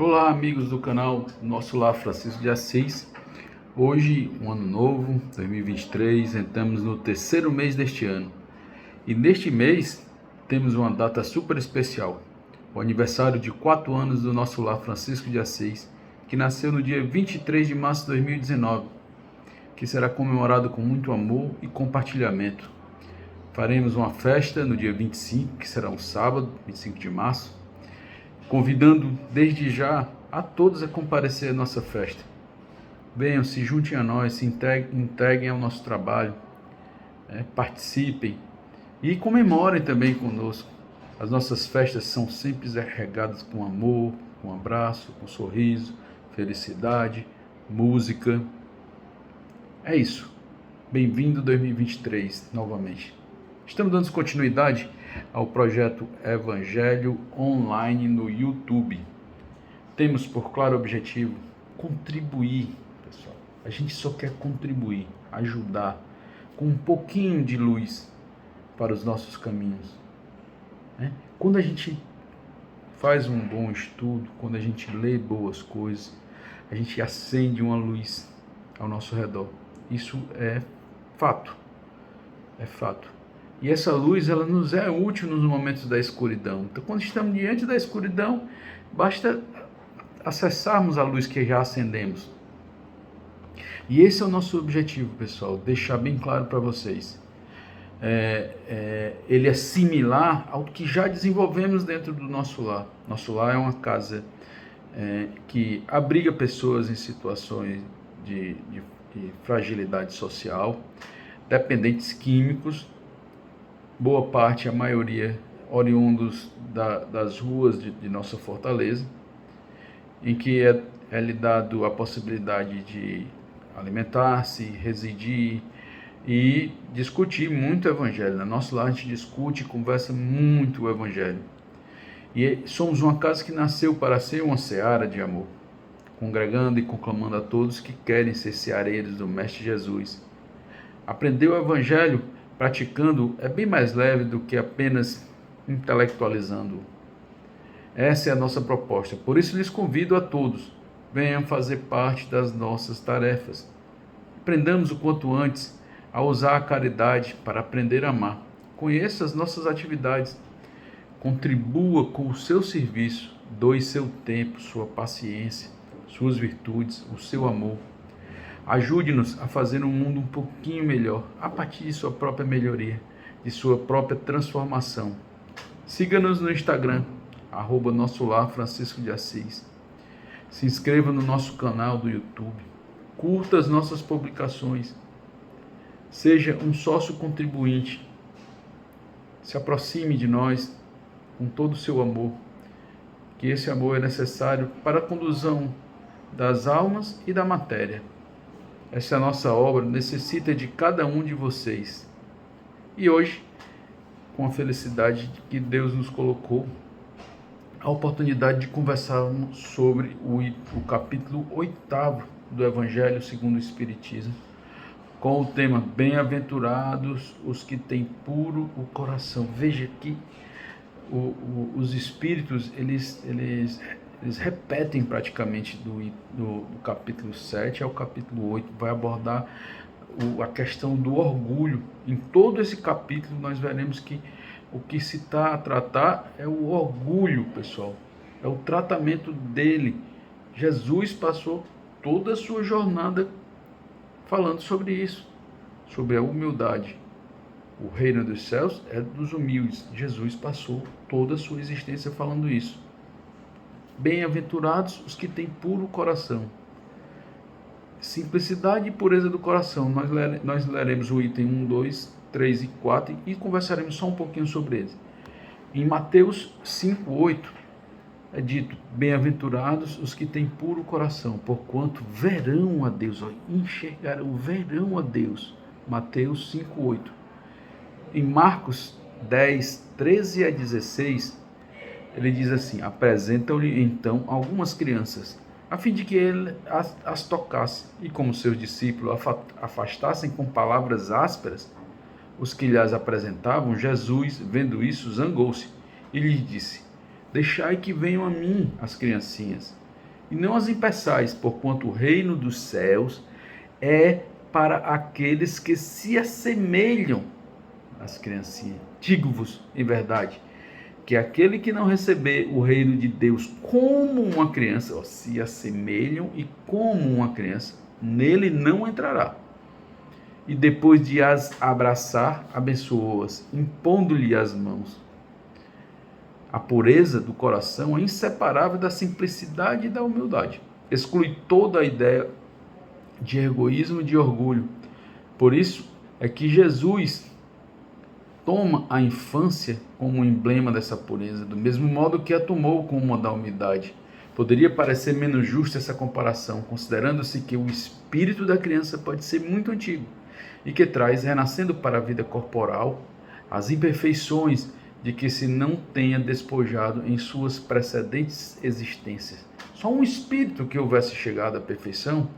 Olá, amigos do canal Nosso Lar Francisco de Assis. Hoje, um ano novo, 2023, entramos no terceiro mês deste ano. E neste mês temos uma data super especial, o aniversário de 4 anos do Nosso Lar Francisco de Assis, que nasceu no dia 23 de março de 2019, que será comemorado com muito amor e compartilhamento. Faremos uma festa no dia 25, que será um sábado, 25 de março, convidando desde já a todos a comparecer à nossa festa. Venham, se juntem a nós, se integrem ao nosso trabalho, participem e comemorem também conosco. As nossas festas são sempre regadas com amor, com abraço, com sorriso, felicidade, música. É isso. Bem-vindo 2023 novamente. Estamos dando continuidade ao projeto Evangelho Online no YouTube. Temos por claro objetivo contribuir, pessoal. A gente só quer contribuir, ajudar com um pouquinho de luz para os nossos caminhos. Quando a gente faz um bom estudo, quando a gente lê boas coisas, a gente acende uma luz ao nosso redor. Isso é fato. É fato. E essa luz, ela nos é útil nos momentos da escuridão. Então, quando estamos diante da escuridão, basta acessarmos a luz que já acendemos. E esse é o nosso objetivo, pessoal, deixar bem claro para vocês. Ele é similar ao que já desenvolvemos dentro do nosso lar. Nosso lar é uma casa que abriga pessoas em situações de fragilidade social, dependentes químicos, boa parte, a maioria, oriundos das ruas de nossa fortaleza, em que é lhe dado a possibilidade de alimentar-se, residir e discutir muito o Evangelho. No nosso lar a gente discute e conversa muito o Evangelho. E somos uma casa que nasceu para ser uma seara de amor, congregando e conclamando a todos que querem ser seareiros do Mestre Jesus. Aprender o Evangelho praticando é bem mais leve do que apenas intelectualizando. Essa é a nossa proposta. Por isso lhes convido a todos, venham fazer parte das nossas tarefas. Aprendamos o quanto antes a usar a caridade para aprender a amar. Conheça as nossas atividades. Contribua com o seu serviço. Doe seu tempo, sua paciência, suas virtudes, o seu amor. Ajude-nos a fazer um mundo um pouquinho melhor, a partir de sua própria melhoria, de sua própria transformação. Siga-nos no Instagram, @Nosso Lar Francisco de Assis. Se inscreva no nosso canal do YouTube. Curta as nossas publicações. Seja um sócio contribuinte. Se aproxime de nós com todo o seu amor, que esse amor é necessário para a condução das almas e da matéria. Essa nossa obra necessita de cada um de vocês. E hoje, com a felicidade de que Deus nos colocou, a oportunidade de conversarmos sobre o capítulo 8º do Evangelho segundo o Espiritismo, com o tema Bem-aventurados os que têm puro o coração. Veja que os Espíritos, eles repetem praticamente do capítulo 7 ao capítulo 8, vai abordar a questão do orgulho. Em todo esse capítulo nós veremos que o que se está a tratar é o orgulho, pessoal, é o tratamento dele. Jesus passou toda a sua jornada falando sobre isso, sobre a humildade. O reino dos céus é dos humildes. Jesus passou toda a sua existência falando isso. Bem-aventurados os que têm puro coração. Simplicidade e pureza do coração. Nós leremos o item 1, 2, 3 e 4 e conversaremos só um pouquinho sobre eles. Em Mateus 5, 8 é dito: Bem-aventurados os que têm puro coração, porquanto verão a Deus. Enxergarão, verão a Deus. Mateus 5, 8. Em Marcos 10, 13 a 16, ele diz assim: apresentam-lhe então algumas crianças, a fim de que ele as tocasse, e como seus discípulos afastassem com palavras ásperas os que lhes apresentavam, Jesus, vendo isso, zangou-se e lhes disse: deixai que venham a mim as criancinhas, e não as impeçais, porquanto o reino dos céus é para aqueles que se assemelham às criancinhas. Digo-vos, em verdade, que aquele que não receber o reino de Deus como uma criança, se assemelham e como uma criança, nele não entrará. E depois de as abraçar, abençoou-as, impondo-lhe as mãos. A pureza do coração é inseparável da simplicidade e da humildade. Exclui toda a ideia de egoísmo e de orgulho. Por isso é que Jesus toma a infância como um emblema dessa pureza, do mesmo modo que a tomou como uma da humildade. Poderia parecer menos justa essa comparação, considerando-se que o espírito da criança pode ser muito antigo e que traz, renascendo para a vida corporal, as imperfeições de que se não tenha despojado em suas precedentes existências. Só um espírito que houvesse chegado à perfeição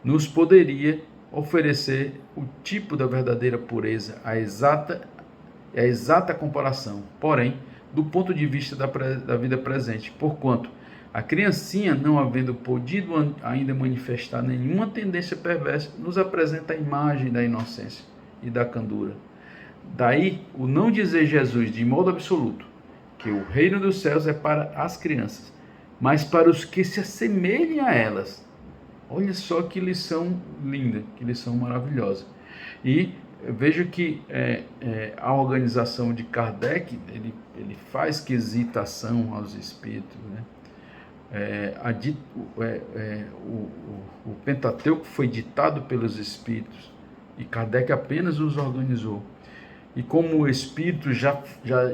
nos poderia oferecer o tipo da verdadeira pureza, a exata comparação, porém, do ponto de vista da vida presente, porquanto a criancinha, não havendo podido ainda manifestar nenhuma tendência perversa, nos apresenta a imagem da inocência e da candura. Daí o não dizer Jesus de modo absoluto que o reino dos céus é para as crianças, mas para os que se assemelhem a elas. Olha só que lição linda, que lição maravilhosa. E veja que a organização de Kardec, ele faz quesitação aos espíritos, né? O Pentateuco foi ditado pelos espíritos e Kardec apenas os organizou. E como o espírito já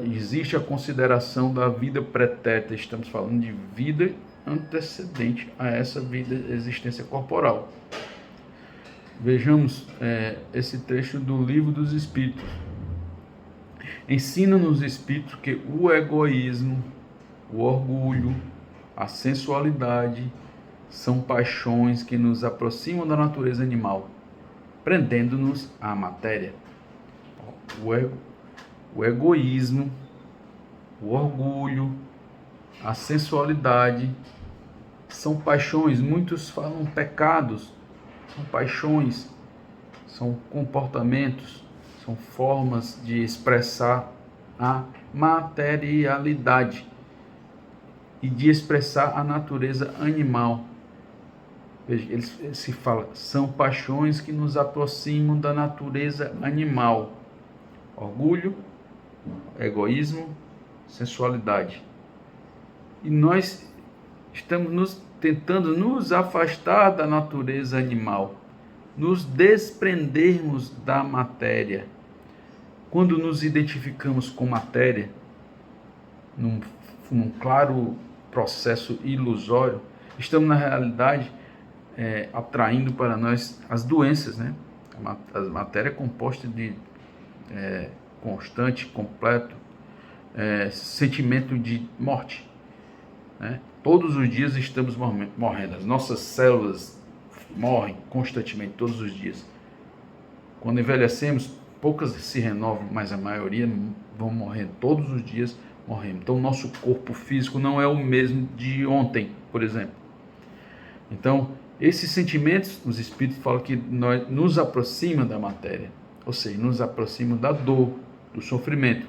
existe a consideração da vida pretérita, estamos falando de vida antecedente a essa vida, existência corporal. Vejamos esse trecho do Livro dos Espíritos. Ensina-nos os espíritos que o egoísmo, o orgulho, a sensualidade são paixões que nos aproximam da natureza animal, prendendo-nos à matéria. O egoísmo, o orgulho, a sensualidade são paixões, muitos falam pecados, são paixões, são comportamentos, são formas de expressar a materialidade e de expressar a natureza animal. Veja, ele se fala, são paixões que nos aproximam da natureza animal. Orgulho, egoísmo, sensualidade. E nós estamos tentando nos afastar da natureza animal, nos desprendermos da matéria. Quando nos identificamos com matéria, num claro processo ilusório, estamos na realidade atraindo para nós as doenças, né? A matéria é composta de constante, completo sentimento de morte, né? Todos os dias estamos morrendo, as nossas células morrem constantemente, todos os dias. Quando envelhecemos, poucas se renovam, mas a maioria vão morrendo, todos os dias morremos. Então, o nosso corpo físico não é o mesmo de ontem, por exemplo. Então, esses sentimentos, os espíritos falam que nos aproximam da matéria, ou seja, nos aproximam da dor, do sofrimento.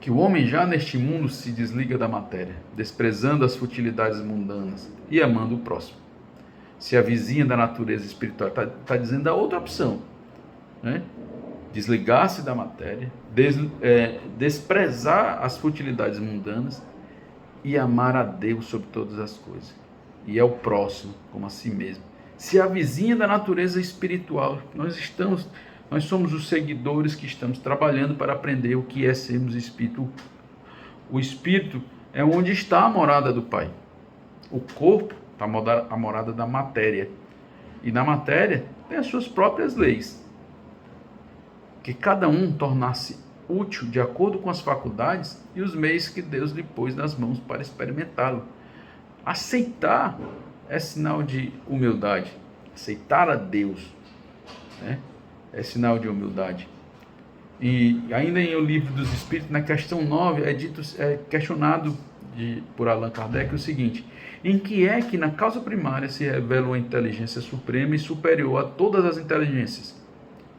Que o homem já neste mundo se desliga da matéria, desprezando as futilidades mundanas e amando o próximo. Se avizinha da natureza espiritual, está dizendo a outra opção, né? Desligar-se da matéria, desprezar as futilidades mundanas e amar a Deus sobre todas as coisas, e ao próximo como a si mesmo. Se avizinha da natureza espiritual, nós somos os seguidores que estamos trabalhando para aprender o que é sermos espírito. O espírito é onde está a morada do Pai. O corpo está a morada da matéria. E na matéria tem as suas próprias leis. Que cada um tornasse útil de acordo com as faculdades e os meios que Deus lhe pôs nas mãos para experimentá-lo. Aceitar é sinal de humildade. Aceitar a Deus, né? É sinal de humildade. E ainda em O Livro dos Espíritos, na questão 9, é questionado por Allan Kardec o seguinte: em que é que na causa primária se revela uma inteligência suprema e superior a todas as inteligências?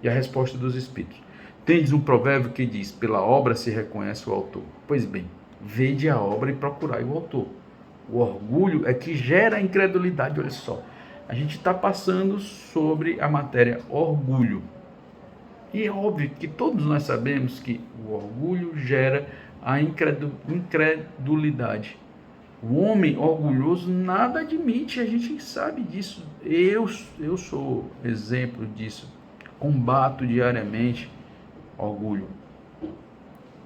E a resposta dos espíritos: tendes um provérbio que diz, pela obra se reconhece o autor. Pois bem, vede a obra e procurai o autor. O orgulho é que gera a incredulidade. Olha só, a gente está passando sobre a matéria orgulho. E é óbvio que todos nós sabemos que o orgulho gera a incredulidade. O homem orgulhoso nada admite, a gente sabe disso. Eu sou exemplo disso. Combato diariamente orgulho.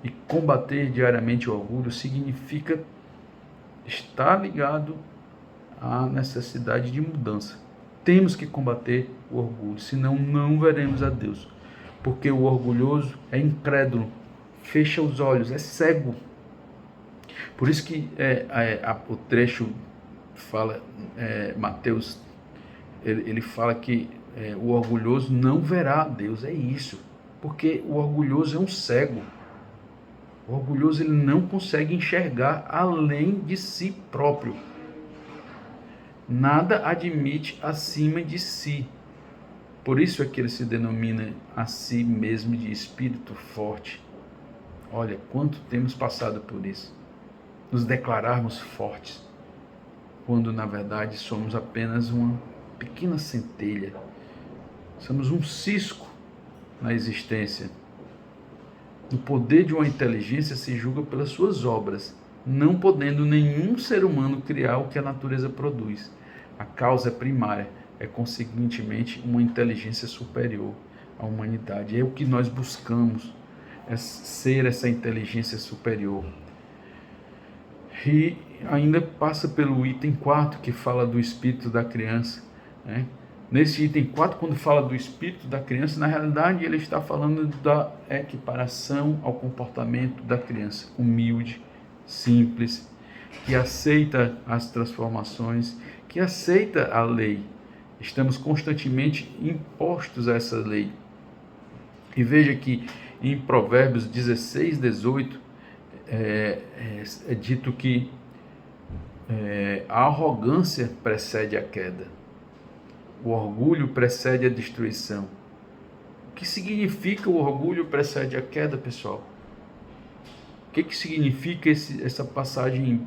E combater diariamente o orgulho significa estar ligado à necessidade de mudança. Temos que combater o orgulho, senão não veremos a Deus. Porque o orgulhoso é incrédulo, fecha os olhos, é cego. Por isso que o trecho fala, Mateus, ele fala que o orgulhoso não verá a Deus, é isso. Porque o orgulhoso é um cego. O orgulhoso ele não consegue enxergar além de si próprio. Nada admite acima de si. Por isso é que ele se denomina a si mesmo de espírito forte. Olha, quanto temos passado por isso. Nos declararmos fortes, quando na verdade somos apenas uma pequena centelha. Somos um cisco na existência. O poder de uma inteligência se julga pelas suas obras, não podendo nenhum ser humano criar o que a natureza produz. A causa primária é, consequentemente, uma inteligência superior à humanidade. É o que nós buscamos, é ser essa inteligência superior. E ainda passa pelo item 4, que fala do espírito da criança, né? Nesse item 4, quando fala do espírito da criança, na realidade ele está falando da equiparação ao comportamento da criança, humilde, simples, que aceita as transformações, que aceita a lei. Estamos constantemente impostos a essa lei. E veja que em Provérbios 16, 18, é dito que a arrogância precede a queda. O orgulho precede a destruição. O que significa o orgulho precede a queda, pessoal? O que significa essa passagem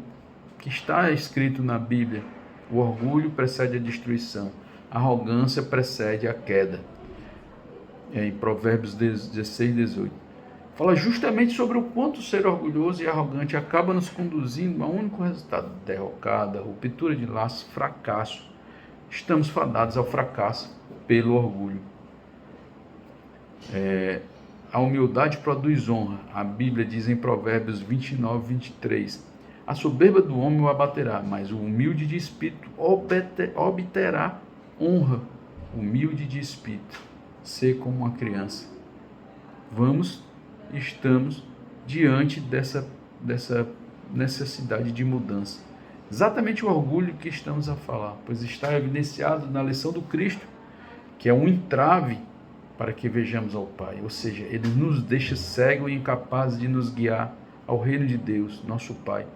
que está escrito na Bíblia? O orgulho precede a destruição. A arrogância precede a queda. Em Provérbios 16, 18. Fala justamente sobre o quanto ser orgulhoso e arrogante acaba nos conduzindo a um único resultado: derrocada, ruptura de laços, fracasso. Estamos fadados ao fracasso pelo orgulho. A humildade produz honra. A Bíblia diz em Provérbios 29, 23: a soberba do homem o abaterá, mas o humilde de espírito obterá honra. Humilde de espírito, ser como uma criança. Estamos diante dessa necessidade de mudança. Exatamente o orgulho que estamos a falar, pois está evidenciado na lição do Cristo, que é um entrave para que vejamos ao Pai. Ou seja, ele nos deixa cegos e incapazes de nos guiar ao reino de Deus, nosso Pai.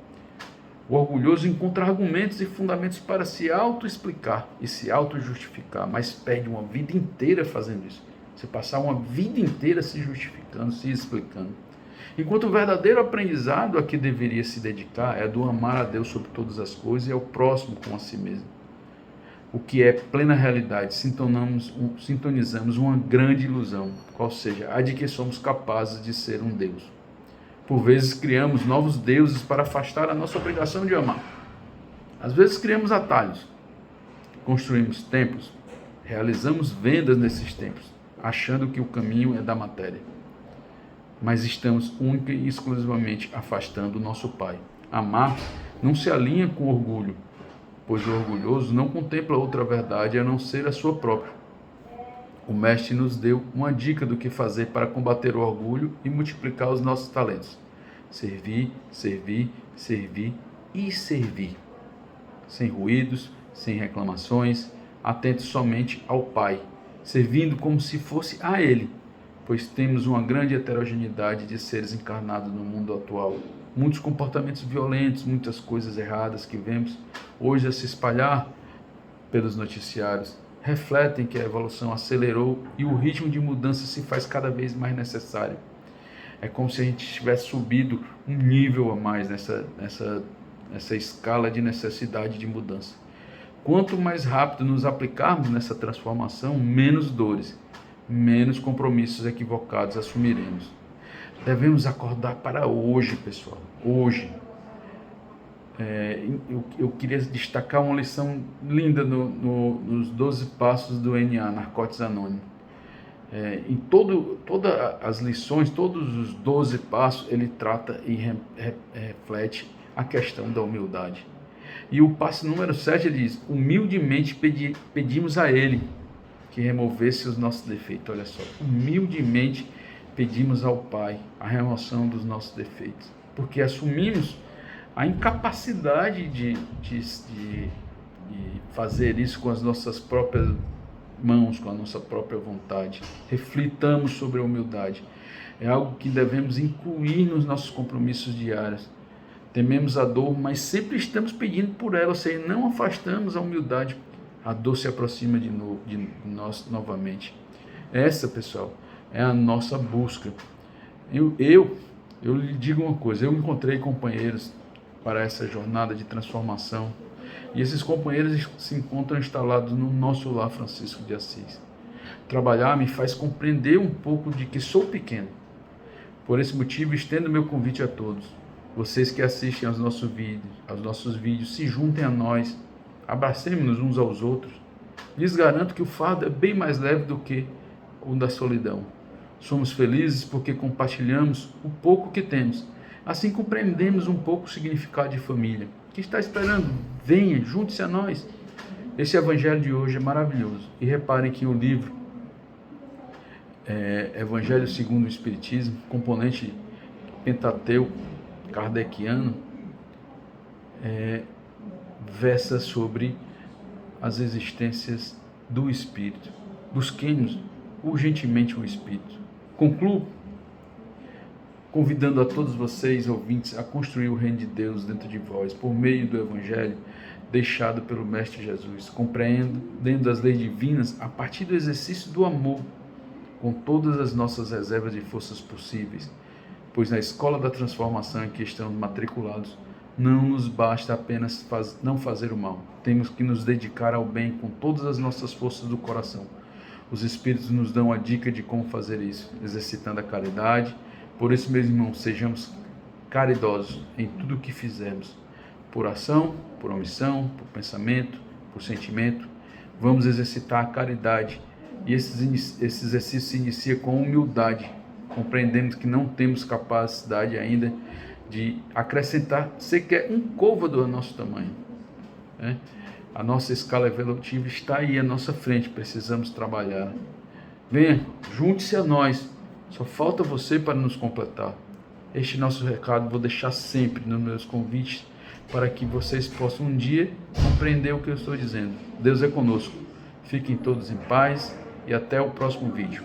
O orgulhoso encontra argumentos e fundamentos para se auto-explicar e se auto-justificar, mas perde uma vida inteira fazendo isso. Você passar uma vida inteira se justificando, se explicando. Enquanto o verdadeiro aprendizado a que deveria se dedicar é do amar a Deus sobre todas as coisas e ao próximo como a si mesmo. O que é plena realidade, sintonizamos uma grande ilusão, qual seja, a de que somos capazes de ser um Deus. Por vezes criamos novos deuses para afastar a nossa obrigação de amar. Às vezes criamos atalhos, construímos templos, realizamos vendas nesses templos, achando que o caminho é da matéria. Mas estamos única e exclusivamente afastando o nosso Pai. Amar não se alinha com orgulho, pois o orgulhoso não contempla outra verdade a não ser a sua própria. O Mestre nos deu uma dica do que fazer para combater o orgulho e multiplicar os nossos talentos. Servir, servir, servir e servir. Sem ruídos, sem reclamações, atentos somente ao Pai, servindo como se fosse a Ele, pois temos uma grande heterogeneidade de seres encarnados no mundo atual. muitos comportamentos violentos, muitas coisas erradas que vemos hoje a se espalhar pelos noticiários, refletem que a evolução acelerou e o ritmo de mudança se faz cada vez mais necessário. É como se a gente tivesse subido um nível a mais nessa escala de necessidade de mudança. Quanto mais rápido nos aplicarmos nessa transformação, menos dores, menos compromissos equivocados assumiremos. Devemos acordar para hoje, pessoal. Hoje. Eu queria destacar uma lição linda nos 12 passos do NA, Narcóticos Anônimos. Em todas as lições, todos os 12 passos, ele trata e reflete a questão da humildade. E o passo número 7 ele diz: humildemente pedimos a Ele que removesse os nossos defeitos. Olha só, humildemente pedimos ao Pai a remoção dos nossos defeitos, porque assumimos a incapacidade de fazer isso com as nossas próprias mãos, com a nossa própria vontade. Reflitamos sobre a humildade. É algo que devemos incluir nos nossos compromissos diários. Tememos a dor, mas sempre estamos pedindo por ela, ou seja, não afastamos a humildade. A dor se aproxima de nós novamente. Essa, pessoal, é a nossa busca. Eu lhe digo uma coisa, eu encontrei companheiros para essa jornada de transformação, e esses companheiros se encontram instalados no nosso lar Francisco de Assis. Trabalhar me faz compreender um pouco de que sou pequeno. Por esse motivo, estendo meu convite a todos. Vocês que assistem aos nossos vídeos, se juntem a nós, abracemos-nos uns aos outros. Lhes garanto que o fardo é bem mais leve do que o da solidão. Somos felizes porque compartilhamos o pouco que temos. Assim compreendemos um pouco o significado de família. O que está esperando? Venha, junte-se a nós. Esse evangelho de hoje é maravilhoso. E reparem que o livro Evangelho segundo o Espiritismo, componente Pentateuco kardeciano, versa sobre as existências do Espírito. Busquemos urgentemente o Espírito. Concluo convidando a todos vocês, ouvintes, a construir o reino de Deus dentro de vós, por meio do Evangelho deixado pelo Mestre Jesus, compreendendo as leis divinas a partir do exercício do amor, com todas as nossas reservas de forças possíveis, pois na escola da transformação em que estamos matriculados, não nos basta apenas não fazer o mal, temos que nos dedicar ao bem com todas as nossas forças do coração. Os Espíritos nos dão a dica de como fazer isso, exercitando a caridade. Por isso, meus irmãos, sejamos caridosos em tudo o que fizermos, por ação, por omissão, por pensamento, por sentimento. Vamos exercitar a caridade, e esse exercício se inicia com humildade. Compreendemos que não temos capacidade ainda de acrescentar sequer um côvado ao nosso tamanho. A nossa escala evolutiva está aí à nossa frente, precisamos trabalhar. Venha, junte-se a nós. Só falta você para nos completar. Este nosso recado vou deixar sempre nos meus convites para que vocês possam um dia compreender o que eu estou dizendo. Deus é conosco. Fiquem todos em paz e até o próximo vídeo.